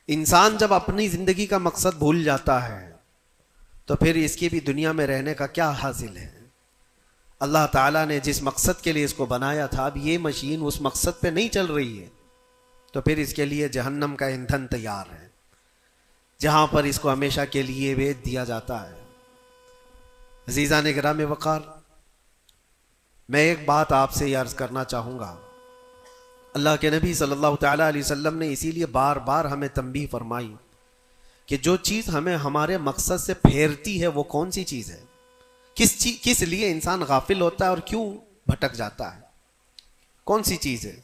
انسان جب اپنی زندگی کا مقصد بھول جاتا ہے تو پھر اس کی بھی دنیا میں رہنے کا کیا حاصل ہے؟ اللہ تعالیٰ نے جس مقصد کے لیے اس کو بنایا تھا، اب یہ مشین اس مقصد پہ نہیں چل رہی ہے تو پھر اس کے لیے جہنم کا ایندھن تیار ہے، جہاں پر اس کو ہمیشہ کے لیے بھیج دیا جاتا ہے۔ عزیزان گرامی وقار، میں ایک بات آپ سے عرض کرنا چاہوں گا۔ اللہ کے نبی صلی اللہ تعالیٰ علیہ وسلم نے اسی لیے بار بار ہمیں تنبیہ فرمائی کہ جو چیز ہمیں ہمارے مقصد سے پھیرتی ہے وہ کون سی چیز ہے، کس لیے انسان غافل ہوتا ہے اور کیوں بھٹک جاتا ہے، کون سی چیز ہے؟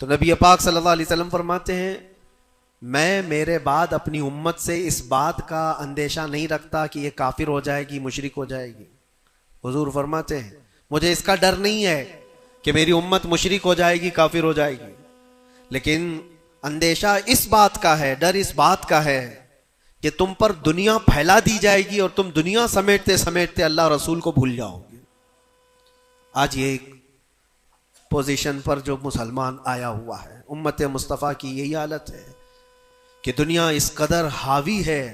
تو نبی پاک صلی اللہ علیہ وسلم فرماتے ہیں، میں میرے بعد اپنی امت سے اس بات کا اندیشہ نہیں رکھتا کہ یہ کافر ہو جائے گی، مشرک ہو جائے گی۔ حضور فرماتے ہیں مجھے اس کا ڈر نہیں ہے کہ میری امت مشرک ہو جائے گی، کافر ہو جائے گی، لیکن اندیشہ اس بات کا ہے، ڈر اس بات کا ہے کہ تم پر دنیا پھیلا دی جائے گی اور تم دنیا سمیٹتے سمیٹتے اللہ رسول کو بھول جاؤ گے۔ آج یہ ایک پوزیشن پر جو مسلمان آیا ہوا ہے، امت مصطفیٰ کی یہی حالت ہے کہ دنیا اس قدر حاوی ہے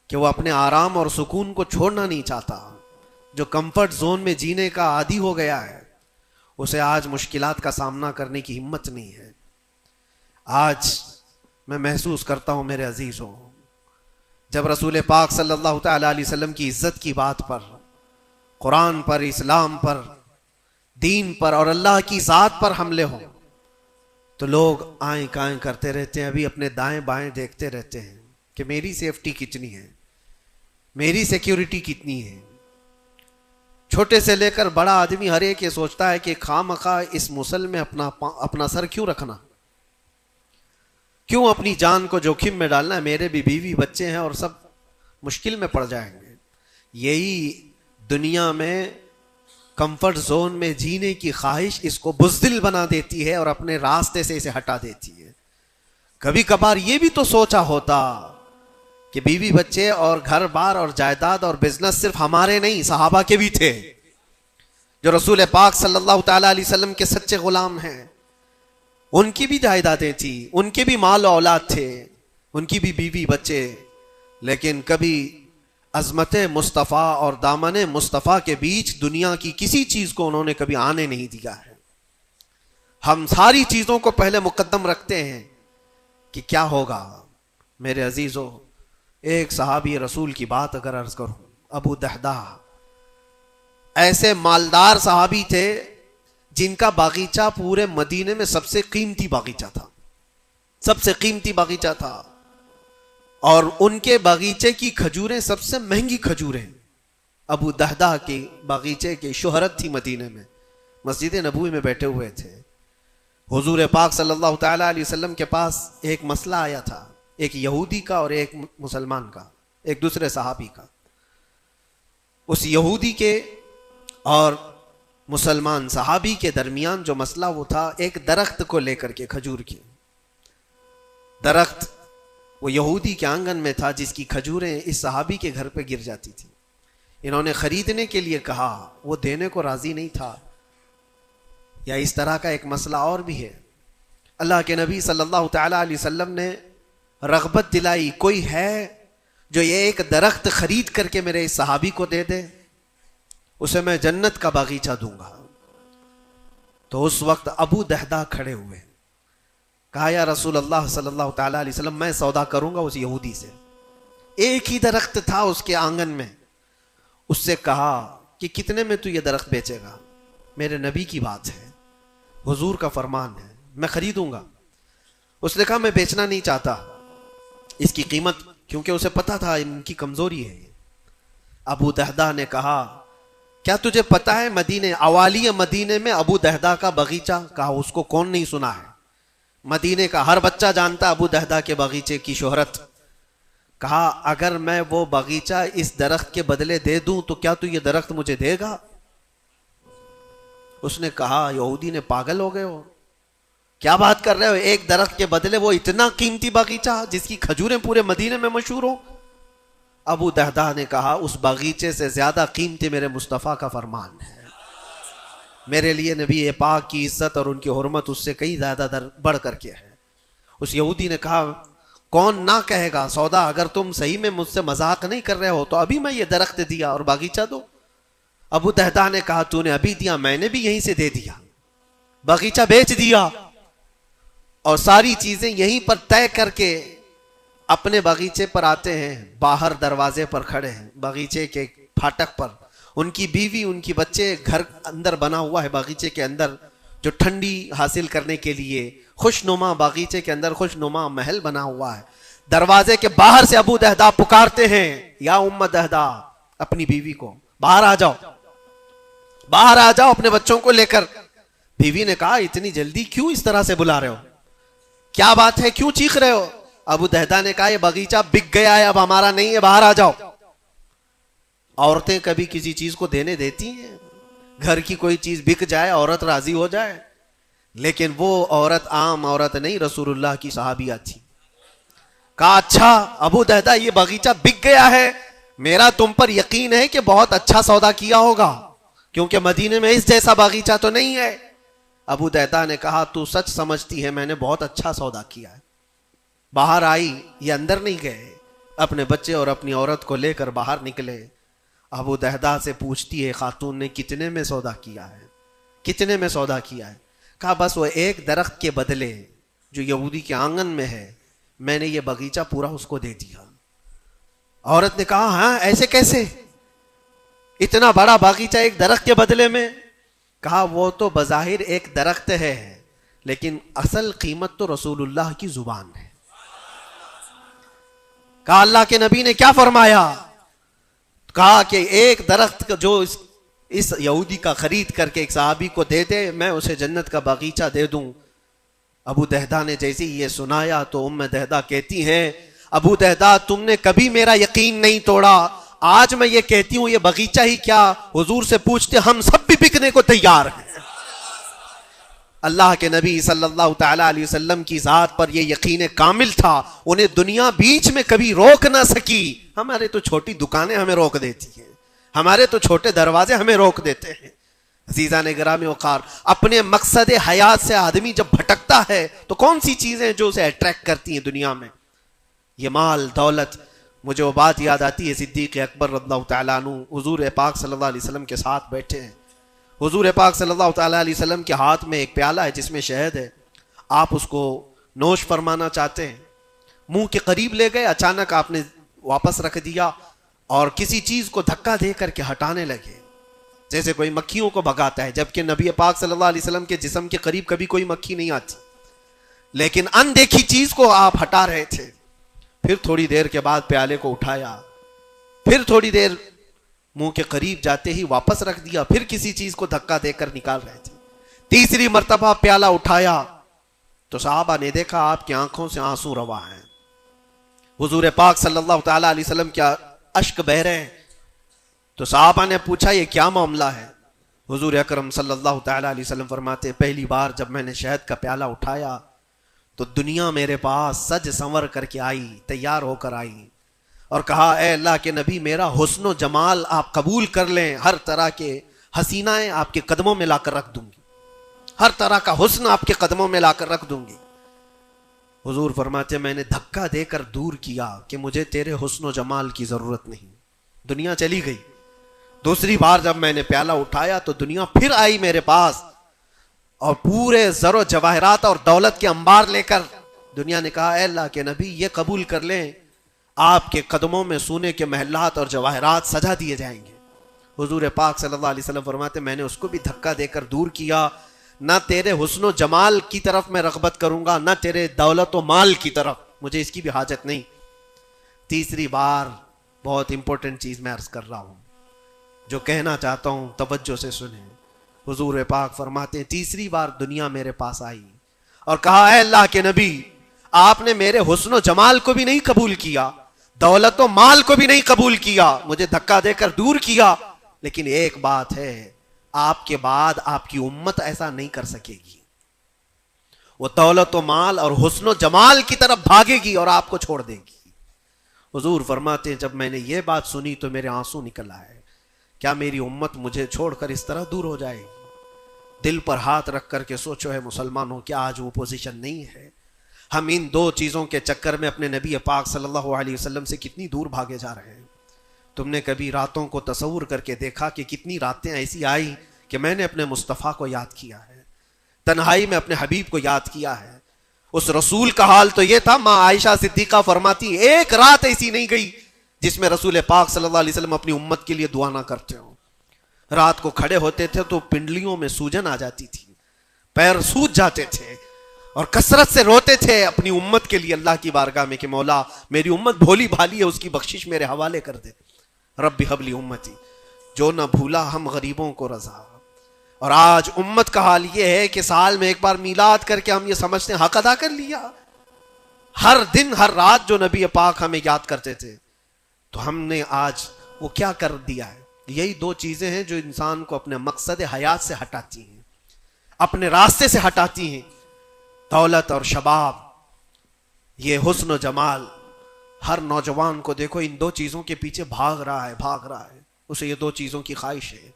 کہ وہ اپنے آرام اور سکون کو چھوڑنا نہیں چاہتا۔ جو کمفرٹ زون میں جینے کا عادی ہو گیا ہے اسے آج مشکلات کا سامنا کرنے کی ہمت نہیں ہے۔ آج میں محسوس کرتا ہوں میرے عزیزوں، جب رسول پاک صلی اللہ تعالیٰ علیہ وسلم کی عزت کی بات پر، قرآن پر، اسلام پر، دین پر اور اللہ کی ذات پر حملے ہوں تو لوگ آئیں کائیں کرتے رہتے ہیں، ابھی اپنے دائیں بائیں دیکھتے رہتے ہیں کہ میری سیفٹی کتنی ہے، میری سیکیورٹی کتنی ہے۔ چھوٹے سے لے کر بڑا آدمی ہر ایک یہ سوچتا ہے کہ خواہ اس مسل میں اپنا سر کیوں رکھنا، کیوں اپنی جان کو جوخم میں ڈالنا ہے، میرے بھی بیوی بچے ہیں اور سب مشکل میں پڑ جائیں گے۔ یہی دنیا میں کمفرٹ زون میں جینے کی خواہش اس کو بزدل بنا دیتی ہے اور اپنے راستے سے اسے ہٹا دیتی ہے۔ کبھی کبھار یہ بھی تو سوچا ہوتا کہ بیوی بچے اور گھر بار اور جائیداد اور بزنس صرف ہمارے نہیں، صحابہ کے بھی تھے، جو رسول پاک صلی اللہ تعالیٰ علیہ وسلم کے سچے غلام ہیں، ان کی بھی جائیدادیں تھیں، ان کے بھی مال و اولاد تھے، ان کی بھی بیوی بچے، لیکن کبھی عظمت مصطفیٰ اور دامن مصطفیٰ کے بیچ دنیا کی کسی چیز کو انہوں نے کبھی آنے نہیں دیا ہے۔ ہم ساری چیزوں کو پہلے مقدم رکھتے ہیں کہ کیا ہوگا۔ میرے عزیزوں، ایک صحابی رسول کی بات اگر عرض کروں، ابو دہدہ، ایسے مالدار صحابی تھے جن کا باغیچہ پورے مدینے میں سب سے قیمتی باغیچہ تھا، سب سے قیمتی باغیچہ تھا، اور ان کے باغیچے کی کھجوریں سب سے مہنگی کھجوریں۔ ابو دہدہ کے باغیچے کی شہرت تھی مدینے میں، مسجد نبوی میں بیٹھے ہوئے تھے۔ حضور پاک صلی اللہ تعالیٰ علیہ وسلم کے پاس ایک مسئلہ آیا تھا، ایک یہودی کا اور ایک مسلمان کا، ایک دوسرے صحابی کا۔ اس یہودی کے اور مسلمان صحابی کے درمیان جو مسئلہ وہ تھا ایک درخت کو لے کر کے، کھجور کی درخت وہ یہودی کے آنگن میں تھا جس کی کھجوریں اس صحابی کے گھر پہ گر جاتی تھی۔ انہوں نے خریدنے کے لیے کہا، وہ دینے کو راضی نہیں تھا۔ یا اس طرح کا ایک مسئلہ اور بھی ہے، اللہ کے نبی صلی اللہ تعالیٰ علیہ وسلم نے رغبت دلائی، کوئی ہے جو یہ ایک درخت خرید کر کے میرے اس صحابی کو دے دے، اسے میں جنت کا باغیچہ دوں گا۔ تو اس وقت ابو دہدہ کھڑے ہوئے، کہا یا رسول اللہ صلی اللہ تعالیٰ علیہ وسلم، میں سودا کروں گا اس یہودی سے، ایک ہی درخت تھا اس کے آنگن میں۔ اس سے کہا کہ کتنے میں تو یہ درخت بیچے گا؟ میرے نبی کی بات ہے، حضور کا فرمان ہے، میں خریدوں گا۔ اس نے کہا میں بیچنا نہیں چاہتا اس کی قیمت، کیونکہ اسے پتا تھا ان کی کمزوری ہے۔ ابو دہدہ نے کہا کیا تجھے پتا ہے مدینے، اوالی مدینے میں ابو دہدہ کا باغیچہ؟ کہا اس کو کون نہیں سنا ہے، مدینے کا ہر بچہ جانتا ابو دہدہ کے باغیچے کی شہرت۔ کہا اگر میں وہ باغیچہ اس درخت کے بدلے دے دوں تو کیا تو یہ درخت مجھے دے گا؟ اس نے کہا یہودی نے پاگل ہو گئے ہو، کیا بات کر رہے ہو، ایک درخت کے بدلے وہ اتنا قیمتی باغیچہ جس کی کھجوریں پورے مدینے میں مشہور ہوں؟ ابو دہدہ نے کہا اس باغیچے سے زیادہ قیمتی میرے مصطفیٰ کا فرمان ہے، میرے لیے نبی پاک کی عزت اور ان کی حرمت اس سے کئی زیادہ بڑھ کر کے ہے۔ اس یہودی نے کہا کون نہ کہے گا سودا اگر تم صحیح میں مجھ سے مذاق نہیں کر رہے ہو تو ابھی میں یہ درخت دیا اور باغیچہ دو. ابو دہدا نے کہا تو نے ابھی دیا, میں نے بھی یہیں سے دے دیا, باغیچہ بیچ دیا اور ساری چیزیں یہیں پر طے کر کے اپنے باغیچے پر آتے ہیں. باہر دروازے پر کھڑے ہیں باغیچے کے پھاٹک پر, ان کی بیوی ان کی بچے, گھر اندر بنا ہوا ہے باغیچے کے اندر جو ٹھنڈی حاصل کرنے کے لیے خوش نما, باغیچے کے اندر خوش نما محل بنا ہوا ہے. دروازے کے باہر سے ابو دہدا پکارتے ہیں یا ام دہدا, اپنی بیوی کو باہر آ جاؤ, باہر آ جاؤ اپنے بچوں کو لے کر. بیوی نے کہا اتنی جلدی کیوں اس طرح سے بلا رہے ہو, کیا بات ہے, کیوں چیخ رہے ہو؟ ابو دہدا نے کہا یہ باغیچہ بک گیا ہے, اب ہمارا نہیں ہے, باہر آ جاؤ. عورتیں کبھی کسی چیز کو دینے دیتی ہیں؟ گھر کی کوئی چیز بک جائے عورت راضی ہو جائے, لیکن وہ عورت عام عورت نہیں, رسول اللہ کی صحابیہ تھی. کہا اچھا ابو دہدا یہ باغیچہ بک گیا ہے, میرا تم پر یقین ہے کہ بہت اچھا سودا کیا ہوگا کیونکہ مدینے میں اس جیسا باغیچہ تو نہیں ہے. ابو دہدا نے کہا تو سچ سمجھتی ہے, میں نے بہت اچھا سودا کیا ہے. باہر آئی, یہ اندر نہیں گئے, اپنے بچے اور اپنی عورت کو لے کر باہر نکلے. ابو دہدا سے پوچھتی ہے خاتون نے کتنے میں سودا کیا ہے, کتنے میں سودا کیا ہے؟ کہا بس وہ ایک درخت کے بدلے جو یہودی کے آنگن میں ہے میں نے یہ باغیچہ پورا اس کو دے دیا. عورت نے کہا ہاں ایسے کیسے, اتنا بڑا باغیچہ ایک درخت کے بدلے میں؟ کہا وہ تو بظاہر ایک درخت ہے لیکن اصل قیمت تو رسول اللہ کی زبان ہے. کہا اللہ کے نبی نے کیا فرمایا؟ کہا کہ ایک درخت جو اس یہودی کا خرید کر کے ایک صحابی کو دے دے, میں اسے جنت کا باغیچہ دے دوں. ابو دہدا نے جیسے یہ سنایا تو ام دہدا کہتی ہیں ابو دہدا تم نے کبھی میرا یقین نہیں توڑا, آج میں یہ کہتی ہوں یہ باغیچہ ہی کیا, حضور سے پوچھتے ہم سب بھی بکنے کو تیار ہیں. اللہ کے نبی صلی اللہ تعالی علیہ وسلم کی ذات پر یہ یقین کامل تھا, انہیں دنیا بیچ میں کبھی روک نہ سکی. ہمارے تو چھوٹی دکانیں ہمیں روک دیتی ہیں, ہمارے تو چھوٹے دروازے ہمیں روک دیتے ہیں. عزیزان گرامی وقار, اپنے مقصد حیات سے آدمی جب بھٹکتا ہے تو کون سی چیزیں جو اسے اٹریکٹ کرتی ہیں دنیا میں؟ یہ مال دولت. مجھے وہ بات یاد آتی ہے, صدیق اکبر رضی اللہ تعالیٰ عنہ حضور پاک صلی اللہ علیہ وسلم کے ساتھ بیٹھے ہیں. حضور پاک صلی اللہ تعالیٰ علیہ وسلم کے ہاتھ میں ایک پیالہ ہے جس میں شہد ہے, آپ اس کو نوش فرمانا چاہتے ہیں, منہ کے قریب لے گئے, اچانک آپ نے واپس رکھ دیا اور کسی چیز کو دھکا دے کر کے ہٹانے لگے جیسے کوئی مکھیوں کو بھگاتا ہے, جبکہ نبی پاک صلی اللہ علیہ وسلم کے جسم کے قریب کبھی کوئی مکھی نہیں آتی, لیکن ان دیکھی چیز کو آپ ہٹا رہے تھے. پھر تھوڑی دیر کے بعد پیالے کو اٹھایا, پھر تھوڑی دیر منہ کے قریب جاتے ہی واپس رکھ دیا, پھر کسی چیز کو دھکا دے کر نکال رہے تھے. تیسری مرتبہ پیالہ اٹھایا تو صحابہ نے دیکھا آپ کی آنکھوں سے آنسو روا ہیں, حضور پاک صلی اللہ تعالی علیہ وسلم کیا اشک بہ رہے ہیں. تو صحابہ نے پوچھا یہ کیا معاملہ ہے؟ حضور اکرم صلی اللہ تعالی علیہ وسلم فرماتے پہلی بار جب میں نے شہد کا پیالہ اٹھایا تو دنیا میرے پاس سج سنور کر کے آئی, تیار ہو کر آئی اور کہا اے اللہ کے نبی میرا حسن و جمال آپ قبول کر لیں, ہر طرح کے حسینائیں آپ کے قدموں میں لا کر رکھ دوں گی, ہر طرح کا حسن آپ کے قدموں میں لا کر رکھ دوں گی. حضور فرماتے میں نے دھکا دے کر دور کیا کہ مجھے تیرے حسن و جمال کی ضرورت نہیں, دنیا چلی گئی. دوسری بار جب میں نے پیالہ اٹھایا تو دنیا پھر آئی میرے پاس اور پورے زر و جواہرات اور دولت کے انبار لے کر. دنیا نے کہا اے اللہ کے نبی یہ قبول کر لیں آپ کے قدموں میں سونے کے محلات اور جواہرات سجا دیے جائیں گے. حضور پاک صلی اللہ علیہ وسلم فرماتے میں نے اس کو بھی دھکا دے کر دور کیا, نہ تیرے حسن و جمال کی طرف میں رغبت کروں گا نہ تیرے دولت و مال کی طرف, مجھے اس کی بھی حاجت نہیں. تیسری بار بہت امپورٹنٹ چیز میں عرض کر رہا ہوں, جو کہنا چاہتا ہوں توجہ سے سنیں. حضور پاک فرماتے ہیں تیسری بار دنیا میرے پاس آئی اور کہا اے اللہ کے نبی آپ نے میرے حسن و جمال کو بھی نہیں قبول کیا, دولت و مال کو بھی نہیں قبول کیا, مجھے دھکا دے کر دور کیا, لیکن ایک بات ہے آپ کے بعد آپ کی امت ایسا نہیں کر سکے گی, وہ دولت و مال اور حسن و جمال کی طرف بھاگے گی اور آپ کو چھوڑ دے گی. حضور فرماتے ہیں جب میں نے یہ بات سنی تو میرے آنسو نکل آئے, کیا میری امت مجھے چھوڑ کر اس طرح دور ہو جائے گی؟ دل پر ہاتھ رکھ کر کے سوچو ہے مسلمانوں, کیا آج وہ پوزیشن نہیں ہے؟ ہم ان دو چیزوں کے چکر میں اپنے نبی پاک صلی اللہ علیہ وسلم سے کتنی دور بھاگے جا رہے ہیں۔ تم نے کبھی راتوں کو تصور کر کے دیکھا کہ کتنی راتیں ایسی آئی کہ میں نے اپنے مصطفیٰ کو یاد کیا ہے، تنہائی میں اپنے حبیب کو یاد کیا ہے؟ اس رسول کا حال تو یہ تھا، ماں عائشہ صدیقہ فرماتی ایک رات ایسی نہیں گئی جس میں رسول پاک صلی اللہ علیہ وسلم اپنی امت کے لیے دعا نہ کرتے ہوں۔ رات کو کھڑے ہوتے تھے تو پنڈلیوں میں سوجن آ جاتی تھی، پیر سوج جاتے تھے، اور کثرت سے روتے تھے اپنی امت کے لیے اللہ کی بارگاہ میں کہ مولا میری امت بھولی بھالی ہے، اس کی بخشش میرے حوالے کر دے، رب حب لی امتی، جو نہ بھولا ہم غریبوں کو رضا۔ اور آج امت کا حال یہ ہے کہ سال میں ایک بار میلاد کر کے ہم یہ سمجھتے ہیں حق ادا کر لیا۔ ہر دن ہر رات جو نبی پاک ہمیں یاد کرتے تھے، تو ہم نے آج وہ کیا کر دیا ہے؟ یہی دو چیزیں ہیں جو انسان کو اپنے مقصد حیات سے ہٹاتی ہیں، اپنے راستے سے ہٹاتی ہیں، دولت اور شباب، یہ حسن و جمال۔ ہر نوجوان کو دیکھو ان دو چیزوں کے پیچھے بھاگ رہا ہے، اسے یہ دو چیزوں کی خواہش ہے،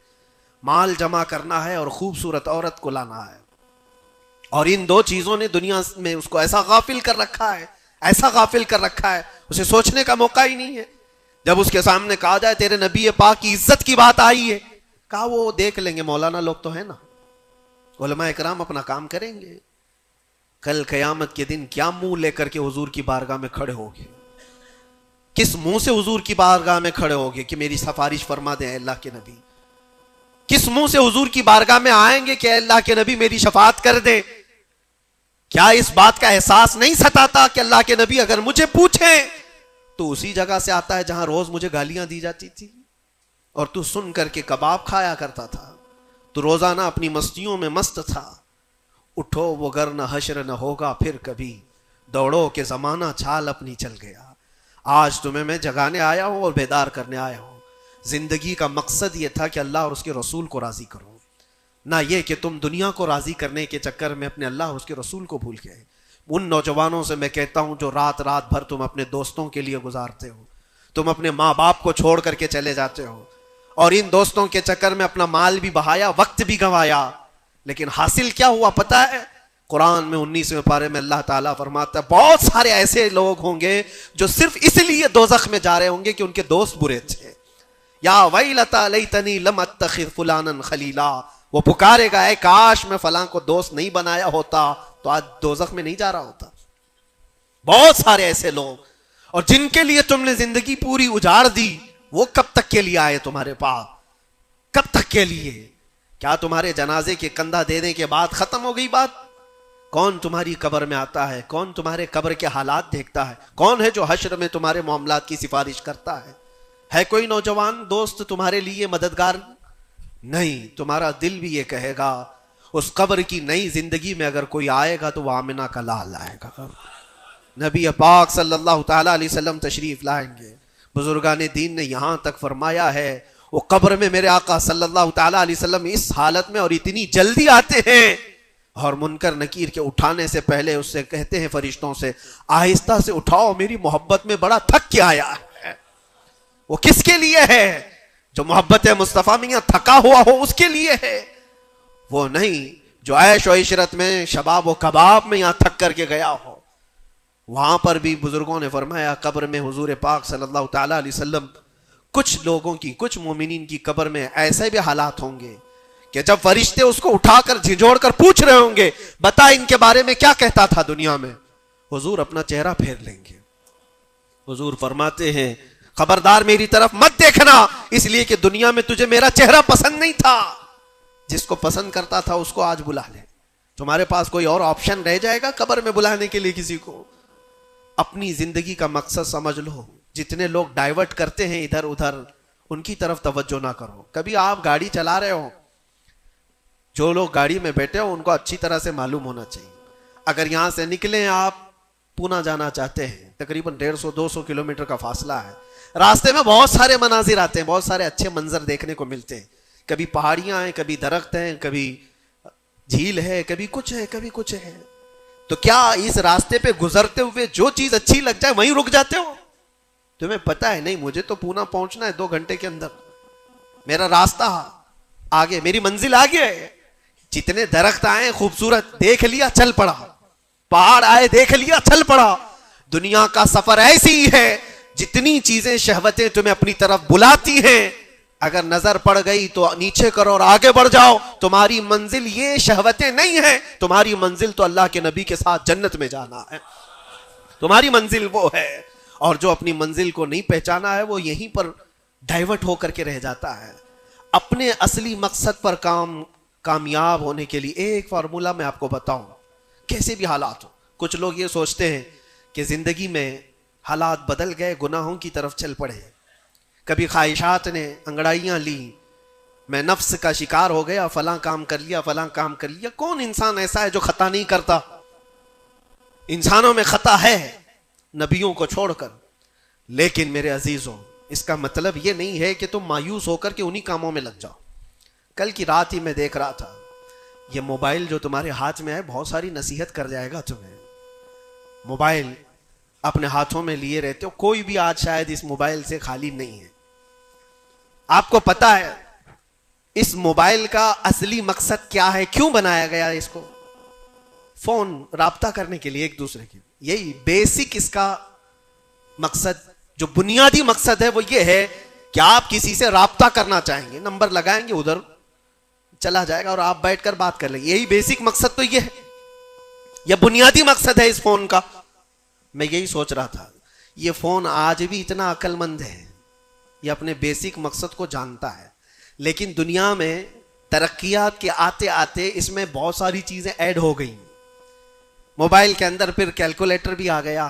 مال جمع کرنا ہے اور خوبصورت عورت کو لانا ہے۔ اور ان دو چیزوں نے دنیا میں اس کو ایسا غافل کر رکھا ہے، اسے سوچنے کا موقع ہی نہیں ہے۔ جب اس کے سامنے کہا جائے تیرے نبی پاک کی عزت کی بات آئی ہے، کہا وہ دیکھ لیں گے، مولانا لوگ تو ہیں نا، علماء اکرام اپنا کام کریں گے۔ کل قیامت کے دن کیا منہ لے کر کے حضور کی بارگاہ میں کھڑے ہوگے؟ کس منہ سے حضور کی بارگاہ میں کھڑے ہوگے کہ میری سفارش فرما دیں اے اللہ کے نبی؟ کس منہ سے حضور کی بارگاہ میں آئیں گے کہ اے اللہ کے نبی میری شفاعت کر دے؟ کیا اس بات کا احساس نہیں ستاتا کہ اللہ کے نبی اگر مجھے پوچھیں تو اسی جگہ سے آتا ہے جہاں روز مجھے گالیاں دی جاتی تھی، اور تو سن کر کے کباب کھایا کرتا تھا، تو روزانہ اپنی مستیوں میں مست تھا۔ اٹھو وہ گر نہ حشر نہ ہوگا پھر کبھی، دوڑو کہ زمانہ چھال اپنی چل گیا۔ آج تمہیں میں جگانے آیا ہوں اور بیدار کرنے آیا ہوں۔ زندگی کا مقصد یہ تھا کہ اللہ اور اس کے رسول کو راضی کرو، نہ یہ کہ تم دنیا کو راضی کرنے کے چکر میں اپنے اللہ اور اس کے رسول کو بھول گئے۔ ان نوجوانوں سے میں کہتا ہوں جو رات بھر تم اپنے دوستوں کے لیے گزارتے ہو، تم اپنے ماں باپ کو چھوڑ کر کے چلے جاتے ہو، اور ان دوستوں کے چکر میں اپنا مال بھی بہایا، وقت بھی گنوایا، لیکن حاصل کیا ہوا پتہ ہے؟ قرآن میں 19ویں پارے میں اللہ تعالیٰ فرماتا ہے بہت سارے ایسے لوگ ہوں گے جو صرف اس لیے دوزخ میں جا رہے ہوں گے کہ ان کے دوست برے تھے۔ یا ویلتا لیتنی لم اتخذ فلانا خلیلا، وہ پکارے گا اے کاش میں فلاں کو دوست نہیں بنایا ہوتا تو آج دوزخ میں نہیں جا رہا ہوتا۔ بہت سارے ایسے لوگ، اور جن کے لیے تم نے زندگی پوری اجاڑ دی، وہ کب تک کے لیے آئے تمہارے پاس؟ کب تک کے لیے؟ کیا تمہارے جنازے کے کندھا دینے کے بعد ختم ہو گئی بات؟ کون تمہاری قبر میں آتا ہے؟ کون تمہارے قبر کے حالات دیکھتا ہے؟ کون ہے جو حشر میں تمہارے معاملات کی سفارش کرتا ہے؟ ہے کوئی نوجوان دوست تمہارے لیے مددگار؟ نہیں۔ تمہارا دل بھی یہ کہے گا اس قبر کی نئی زندگی میں اگر کوئی آئے گا تو وہ آمنہ کا لال آئے گا، نبی پاک صلی اللہ تعالیٰ علیہ وسلم تشریف لائیں گے۔ بزرگان دین نے یہاں تک فرمایا ہے وہ قبر میں میرے آقا صلی اللہ تعالیٰ علیہ وسلم اس حالت میں اور اتنی جلدی آتے ہیں، اور منکر نکیر کے اٹھانے سے پہلے اس سے کہتے ہیں فرشتوں سے آہستہ سے اٹھاؤ، میری محبت میں بڑا تھک کے آیا ہے۔ وہ کس کے لیے ہے؟ جو محبت مصطفیٰ میں تھکا ہوا ہو اس کے لیے ہے، وہ نہیں جو عیش و عشرت میں شباب و کباب میں یہاں تھک کر کے گیا ہو۔ وہاں پر بھی بزرگوں نے فرمایا قبر میں حضور پاک صلی اللہ تعالیٰ علیہ وسلم کچھ لوگوں کی، کچھ مومنین کی قبر میں ایسے بھی حالات ہوں گے کہ جب فرشتے اس کو اٹھا کر جھنجھوڑ کر پوچھ رہے ہوں گے بتا ان کے بارے میں کیا کہتا تھا دنیا میں، حضور اپنا چہرہ پھیر لیں گے۔ حضور فرماتے ہیں خبردار میری طرف مت دیکھنا، اس لیے کہ دنیا میں تجھے میرا چہرہ پسند نہیں تھا، جس کو پسند کرتا تھا اس کو آج بلا لے۔ تمہارے پاس کوئی اور آپشن رہ جائے گا قبر میں بلانے کے لیے کسی کو؟ اپنی زندگی کا مقصد سمجھ لو۔ جتنے لوگ ڈائیورٹ کرتے ہیں ادھر ادھر، ان کی طرف توجہ نہ کرو۔ کبھی آپ گاڑی چلا رہے ہو، جو لوگ گاڑی میں بیٹھے ہو ان کو اچھی طرح سے معلوم ہونا چاہیے، اگر یہاں سے نکلیں آپ پونا جانا چاہتے ہیں، تقریباً 150-200 کلومیٹر کا فاصلہ ہے، راستے میں بہت سارے مناظر آتے ہیں، بہت سارے اچھے منظر دیکھنے کو ملتے ہیں، کبھی پہاڑیاں ہیں، کبھی درخت ہیں، کبھی جھیل ہے، کبھی کچھ ہے، کبھی کچھ ہے۔ تو کیا اس راستے پہ گزرتے ہوئے جو چیز اچھی لگ جائے وہیں رک جاتے ہو؟ تمہیں پتا ہے نہیں مجھے تو پونا پہنچنا ہے 2 گھنٹے کے اندر، میرا راستہ آگے، میری منزل آگے ہے، جتنے درخت آئے خوبصورت دیکھ لیا چل پڑا، پہاڑ آئے دیکھ لیا چل پڑا. دنیا کا سفر ایسی ہی ہے, جتنی چیزیں شہوتیں تمہیں اپنی طرف بلاتی ہیں, اگر نظر پڑ گئی تو نیچے کرو اور آگے بڑھ جاؤ. تمہاری منزل یہ شہوتیں نہیں ہیں, تمہاری منزل تو اللہ کے نبی کے ساتھ جنت میں جانا ہے. تمہاری منزل وہ ہے. اور جو اپنی منزل کو نہیں پہچانا ہے وہ یہیں پر ڈائیورٹ ہو کر کے رہ جاتا ہے. اپنے اصلی مقصد پر کامیاب ہونے کے لیے ایک فارمولا میں آپ کو بتاؤں, کیسے بھی حالات ہو. کچھ لوگ یہ سوچتے ہیں کہ زندگی میں حالات بدل گئے, گناہوں کی طرف چل پڑے, کبھی خواہشات نے انگڑائیاں لی, میں نفس کا شکار ہو گیا, فلاں کام کر لیا, فلاں کام کر لیا. کون انسان ایسا ہے جو خطا نہیں کرتا؟ انسانوں میں خطا ہے, نبیوں کو چھوڑ کر. لیکن میرے عزیزوں, اس کا مطلب یہ نہیں ہے کہ تم مایوس ہو کر کے انہی کاموں میں لگ جاؤ. کل کی رات ہی میں دیکھ رہا تھا, یہ موبائل جو تمہارے ہاتھ میں ہے بہت ساری نصیحت کر جائے گا تمہیں. موبائل اپنے ہاتھوں میں لیے رہتے ہو, کوئی بھی آج شاید اس موبائل سے خالی نہیں ہے. آپ کو پتا ہے اس موبائل کا اصلی مقصد کیا ہے, کیوں بنایا گیا اس کو؟ فون, رابطہ کرنے کے لیے ایک دوسرے کے. یہی بیسک اس کا مقصد, جو بنیادی مقصد ہے وہ یہ ہے کہ آپ کسی سے رابطہ کرنا چاہیں گے, نمبر لگائیں گے, ادھر چلا جائے گا اور آپ بیٹھ کر بات کر لیں گے. یہی بیسک مقصد تو یہ ہے, یہ بنیادی مقصد ہے اس فون کا. میں یہی سوچ رہا تھا, یہ فون آج بھی اتنا عقل مند ہے, یہ اپنے بیسک مقصد کو جانتا ہے. لیکن دنیا میں ترقیات کے آتے آتے اس میں بہت ساری چیزیں ایڈ ہو گئی. موبائل کے اندر پھر کیلکولیٹر بھی آ گیا,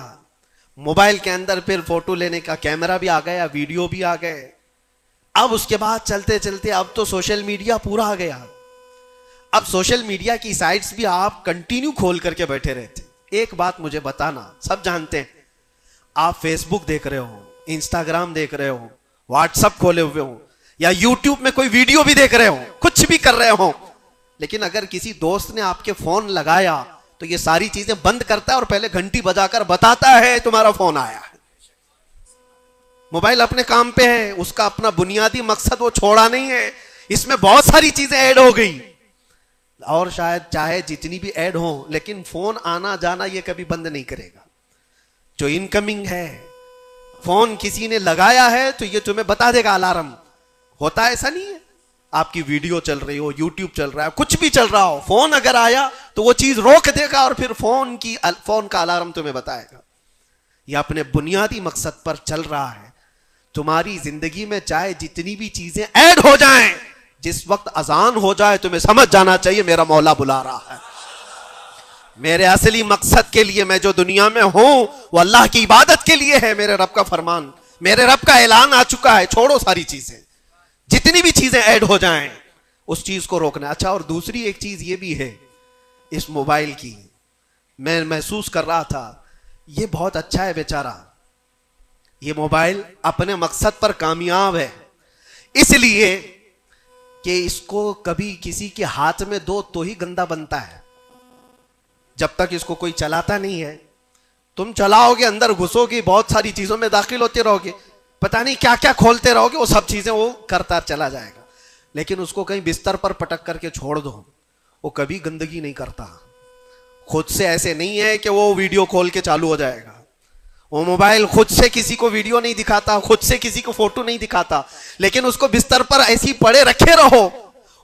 موبائل کے اندر پھر فوٹو لینے کا کیمرہ بھی آ گیا, ویڈیو بھی آ گئے. اب اس کے بعد چلتے چلتے اب تو سوشل میڈیا پورا آ گیا. اب سوشل میڈیا کی سائٹس بھی آپ کنٹینیو کھول کر کے بیٹھے رہتے. ایک بات مجھے بتانا, سب جانتے ہیں آپ فیس بک دیکھ رہے ہو, انسٹاگرام دیکھ رہے ہو, واٹس ایپ کھولے ہوئے ہو, یا یوٹیوب میں کوئی ویڈیو بھی دیکھ رہے ہو, کچھ بھی کر رہے ہو, لیکن اگر کسی دوست نے آپ کے فون لگایا تو یہ ساری چیزیں بند کرتا ہے اور پہلے گھنٹی بجا کر بتاتا ہے تمہارا فون آیا ہے. موبائل اپنے کام پہ ہے, اس کا اپنا بنیادی مقصد وہ چھوڑا نہیں ہے. اس میں بہت ساری چیزیں ایڈ ہو گئی, اور شاید چاہے جتنی بھی ایڈ ہوں, لیکن فون آنا جانا یہ کبھی بند نہیں کرے گا. جو انکمنگ ہے, فون کسی نے لگایا ہے تو یہ تمہیں بتا دے گا الارم. ہوتا ہے ایسا نہیں ہے, آپ کی ویڈیو چل رہی ہو, یوٹیوب چل رہا ہے, کچھ بھی چل رہا ہو, فون اگر آیا تو وہ چیز روک دے گا اور پھر فون کا الارم تمہیں بتائے گا. یہ اپنے بنیادی مقصد پر چل رہا ہے. تمہاری زندگی میں چاہے جتنی بھی چیزیں ایڈ ہو جائیں, جس وقت اذان ہو جائے تمہیں سمجھ جانا چاہیے میرا مولا بلا رہا ہے. میرے اصلی مقصد کے لیے میں جو دنیا میں ہوں وہ اللہ کی عبادت کے لیے ہے. میرے رب کا فرمان, میرے رب کا اعلان آ چکا ہے, چھوڑو ساری چیزیں, جتنی بھی چیزیں ایڈ ہو جائیں اس چیز کو روکنا. اچھا, اور دوسری ایک چیز یہ بھی ہے اس موبائل کی, میں محسوس کر رہا تھا, یہ بہت اچھا ہے بیچارہ, یہ موبائل اپنے مقصد پر کامیاب ہے اس لیے کہ اس کو کبھی کسی کے ہاتھ میں دو تو ہی گندا بنتا ہے. جب تک اس کو کوئی چلاتا نہیں ہے, تم چلاؤ گے, اندر گھسو گے, بہت ساری چیزوں میں داخل ہوتے رہو گے, پتہ نہیں کیا کیا کھولتے رہو گے, وہ سب چیزیں وہ کرتا چلا جائے گا. لیکن اس کو کہیں بستر پر پٹک کر کے چھوڑ دو, وہ کبھی گندگی نہیں کرتا. خود سے ایسے نہیں ہے کہ وہ ویڈیو کھول کے چالو ہو جائے گا. وہ موبائل خود سے کسی کو ویڈیو نہیں دکھاتا, خود سے کسی کو فوٹو نہیں دکھاتا, لیکن اس کو بستر پر ایسی پڑے رکھے رہو,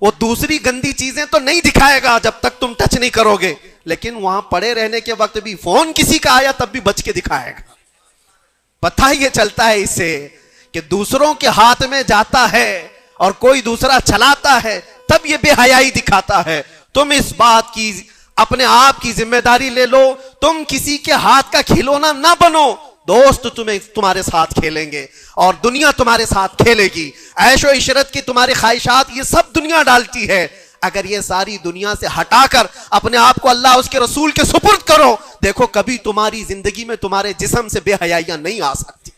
وہ دوسری گندی چیزیں تو نہیں دکھائے گا جب تک تم ٹچ نہیں کرو گے, لیکن وہاں پڑے رہنے کے وقت بھی فون کسی کا آیا تب بھی بچ کے دکھائے گا. پتہ یہ چلتا ہے اس سے کہ دوسروں کے ہاتھ میں جاتا ہے اور کوئی دوسرا چلاتا ہے تب یہ بے حیائی دکھاتا ہے. تم اس بات کی اپنے آپ کی ذمہ داری لے لو, تم کسی کے ہاتھ کا کھلونا نہ بنو. دوست تمہارے ساتھ کھیلیں گے اور دنیا تمہارے ساتھ کھیلے گی. عیش و عشرت کی تمہاری خواہشات یہ سب دنیا ڈالتی ہے. اگر یہ ساری دنیا سے ہٹا کر اپنے آپ کو اللہ اس کے رسول کے سپرد کرو, دیکھو کبھی تمہاری زندگی میں تمہارے جسم سے بے حیائیاں نہیں آ سکتی,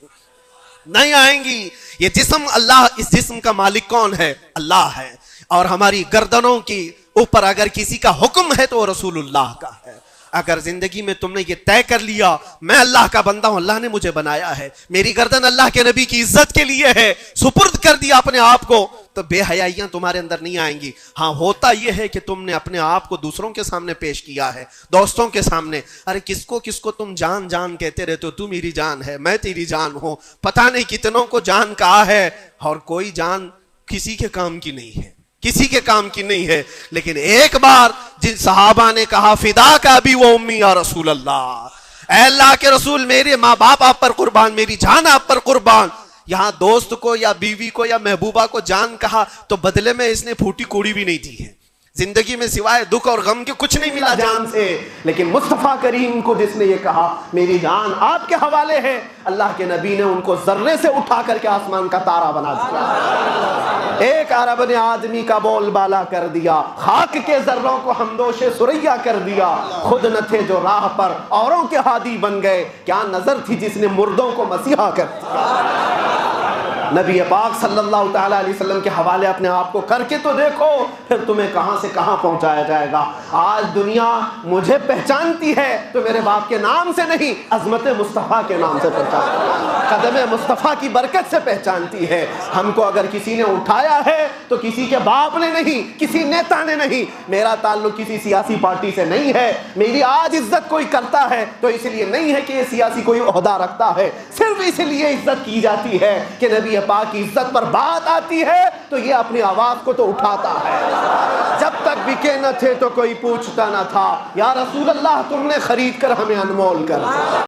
نہیں آئیں گی. یہ جسم اللہ, اس جسم کا مالک کون ہے؟ اللہ ہے. اور ہماری گردنوں کی اوپر اگر کسی کا حکم ہے تو وہ رسول اللہ کا ہے. اگر زندگی میں تم نے یہ طے کر لیا میں اللہ کا بندہ ہوں, اللہ نے مجھے بنایا ہے, میری گردن اللہ کے نبی کی عزت کے لیے ہے, سپرد کر دیا اپنے آپ کو, تو بے حیائیاں تمہارے اندر نہیں آئیں گی. ہاں ہوتا یہ ہے کہ تم نے اپنے آپ کو دوسروں کے سامنے پیش کیا ہے, دوستوں کے سامنے, ارے کس کو تم جان جان کہتے رہتے ہو, تو میری جان ہے, میں تیری جان ہوں, پتہ نہیں کتنوں کو جان کہا ہے, اور کوئی جان کسی کے کام کی نہیں ہے, کسی کے کام کی نہیں ہے. لیکن ایک بار جن صحابہ نے کہا فدا کا ابی و امی یا رسول اللہ, اے اللہ کے رسول میرے ماں باپ آپ پر قربان, میری جان آپ پر قربان. یہاں دوست کو یا بیوی کو یا محبوبہ کو جان کہا تو بدلے میں اس نے پھوٹی کوڑی بھی نہیں دی ہے, زندگی میں سوائے دکھ اور غم کے کچھ نہیں ملا جان سے. لیکن مصطفیٰ کریم کو جس نے یہ کہا میری جان آپ کے حوالے ہے, اللہ کے نبی نے ان کو ذرے سے اٹھا کر کے آسمان کا تارا بنا دیا, ایک عرب نے آدمی کا بول بالا کر دیا, خاک کے ذروں کو ہمدوش سریا کر دیا, خود نہ تھے جو راہ پر اوروں کے ہادی بن گئے, کیا نظر تھی جس نے مردوں کو مسیحا کر دیا. نبی پاک صلی اللہ تعالیٰ علیہ وسلم کے حوالے اپنے آپ کو کر کے تو دیکھو, پھر تمہیں کہاں سے کہاں پہنچایا جائے گا. آج دنیا مجھے پہچانتی ہے تو میرے باپ کے نام سے نہیں, عظمت مصطفیٰ کے نام سے پہچانتی ہے, قدم مصطفیٰ کی برکت سے پہچانتی ہے. ہم کو اگر کسی نے اٹھایا ہے تو کسی کے باپ نے نہیں, کسی نیتا نے نہیں, میرا تعلق کسی سیاسی پارٹی سے نہیں ہے. میری آج عزت کوئی کرتا ہے تو اس لیے نہیں ہے کہ یہ سیاسی کوئی عہدہ رکھتا ہے, صرف اس لیے عزت کی جاتی ہے کہ نبی پاک کی عزت پر بات آتی ہے تو یہ اپنی آواز کو تو اٹھاتا ہے. جب تک بکے نہ تھے تو کوئی پوچھتا نہ تھا, یا رسول اللہ تم نے خرید کر ہمیں انمول کر دیا.